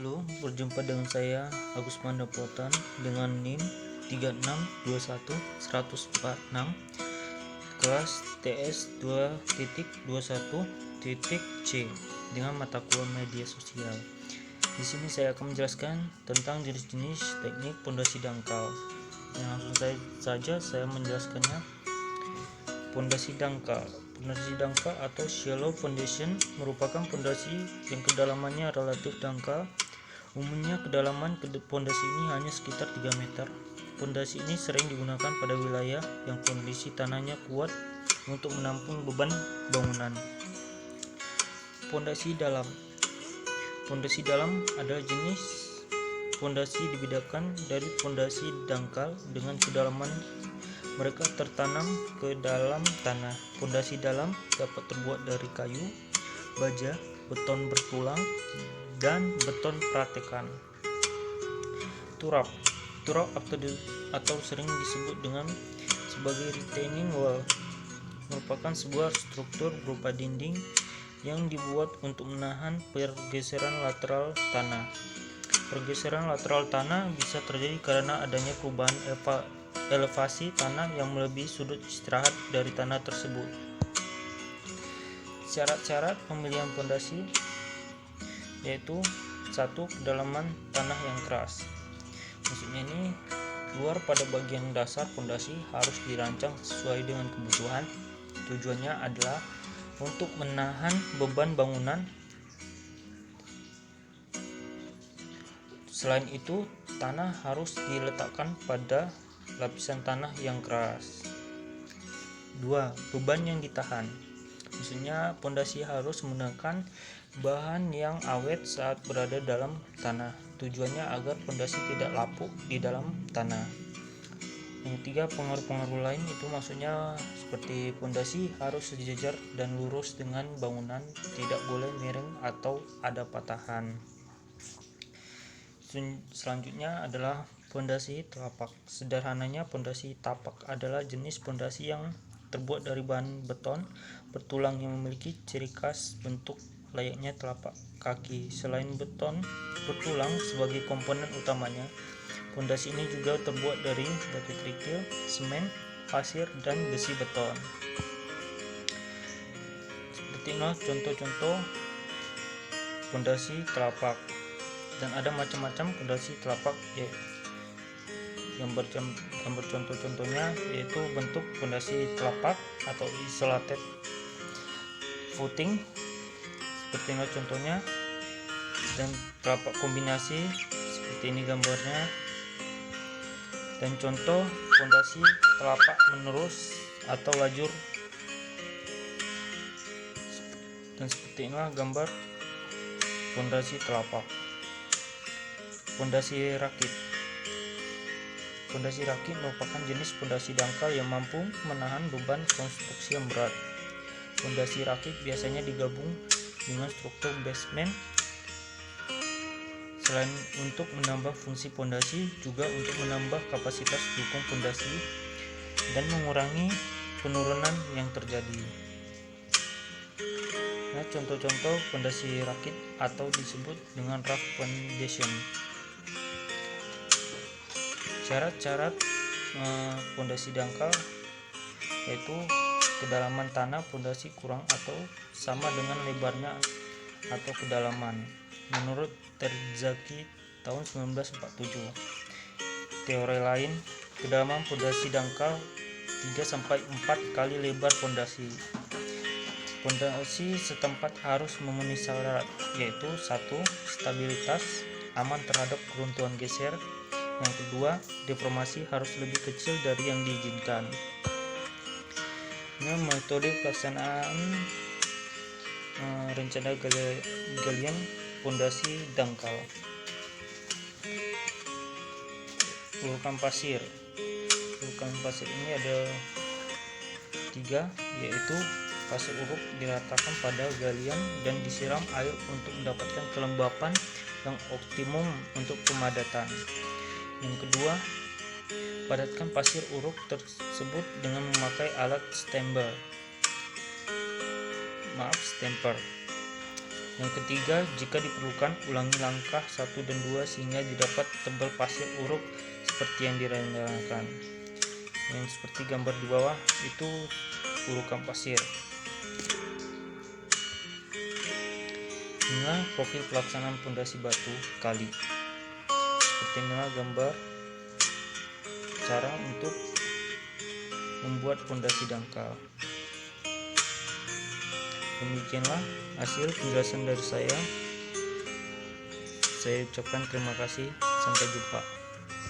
Halo, berjumpa dengan saya Agus Mandapotan dengan NIM 3621146 kelas TS 2.21.C dengan mata kuliah media sosial. Di sini saya akan menjelaskan tentang jenis-jenis teknik pondasi dangkal. Langsung saja saya menjelaskannya. Pondasi dangkal. Pondasi dangkal atau shallow foundation merupakan pondasi yang kedalamannya relatif dangkal. Umumnya kedalaman pondasi ini hanya sekitar 3 meter. Pondasi ini sering digunakan pada wilayah yang kondisi tanahnya kuat untuk menampung beban bangunan. Pondasi dalam. Pondasi dalam adalah jenis pondasi dibedakan dari pondasi dangkal dengan kedalaman mereka tertanam ke dalam tanah. Pondasi dalam dapat terbuat dari kayu, baja, beton bertulang, dan beton pratekan. Turap atau sering disebut dengan sebagai retaining wall merupakan sebuah struktur berupa dinding yang dibuat untuk menahan pergeseran lateral tanah. Pergeseran lateral tanah bisa terjadi karena adanya perubahan elevasi tanah yang melebihi sudut istirahat dari tanah tersebut. Syarat-syarat pemilihan pondasi yaitu 1. Kedalaman tanah yang keras. Maksudnya ini luar pada bagian dasar pondasi harus dirancang sesuai dengan kebutuhan. Tujuannya adalah untuk menahan beban bangunan. Selain itu, tanah harus diletakkan pada lapisan tanah yang keras. 2. Beban yang ditahan. Maksudnya pondasi harus menggunakan bahan yang awet saat berada dalam tanah. Tujuannya agar pondasi tidak lapuk di dalam tanah. Yang 3, pengaruh-pengaruh lain itu maksudnya seperti pondasi harus sejajar dan lurus dengan bangunan, tidak boleh miring atau ada patahan. Selanjutnya adalah pondasi telapak. Sederhananya, pondasi tapak adalah jenis pondasi yang terbuat dari bahan beton bertulang yang memiliki ciri khas bentuk layaknya telapak kaki. Selain beton bertulang sebagai komponen utamanya, pondasi ini juga terbuat dari batu kerikil, semen, pasir, dan besi beton. Seperti contoh-contoh pondasi telapak. Dan ada macam-macam pondasi telapak gambar contoh-contohnya yaitu bentuk pondasi telapak atau isolated footing seperti ini contohnya, dan telapak kombinasi seperti ini gambarnya, dan contoh pondasi telapak menerus atau lajur, dan seperti inilah gambar pondasi telapak. Pondasi rakit. Pondasi rakit merupakan jenis pondasi dangkal yang mampu menahan beban konstruksi yang berat. Pondasi rakit biasanya digabung dengan struktur basement. Selain untuk menambah fungsi pondasi, juga untuk menambah kapasitas dukung pondasi dan mengurangi penurunan yang terjadi. Nah, contoh-contoh pondasi rakit atau disebut dengan rough foundation. Syarat-syarat pondasi dangkal yaitu kedalaman tanah pondasi kurang atau sama dengan lebarnya atau kedalaman. Menurut Terzaghi tahun 1947. Teori lain, kedalaman pondasi dangkal 3-4 kali lebar pondasi. Pondasi setempat harus memenuhi syarat yaitu 1. Stabilitas, aman terhadap keruntuhan geser. Yang kedua, deformasi harus lebih kecil dari yang diizinkan. Nah, metode pelaksanaan rencana galian pondasi dangkal. Urukan pasir. Urukan pasir ini ada 3, yaitu pasir uruk diratakan pada galian dan disiram air untuk mendapatkan kelembapan yang optimum untuk pemadatan. Yang kedua, padatkan pasir uruk tersebut dengan memakai alat stamper. Yang ketiga, jika diperlukan, ulangi langkah 1 dan 2 sehingga didapat tebal pasir uruk seperti yang direncanakan. Yang seperti gambar di bawah itu urukan pasir. Inilah profil pelaksanaan pondasi batu kali. Seperti inilah gambar cara untuk membuat pondasi dangkal. Demikianlah hasil penjelasan dari saya. Saya ucapkan terima kasih. Sampai jumpa.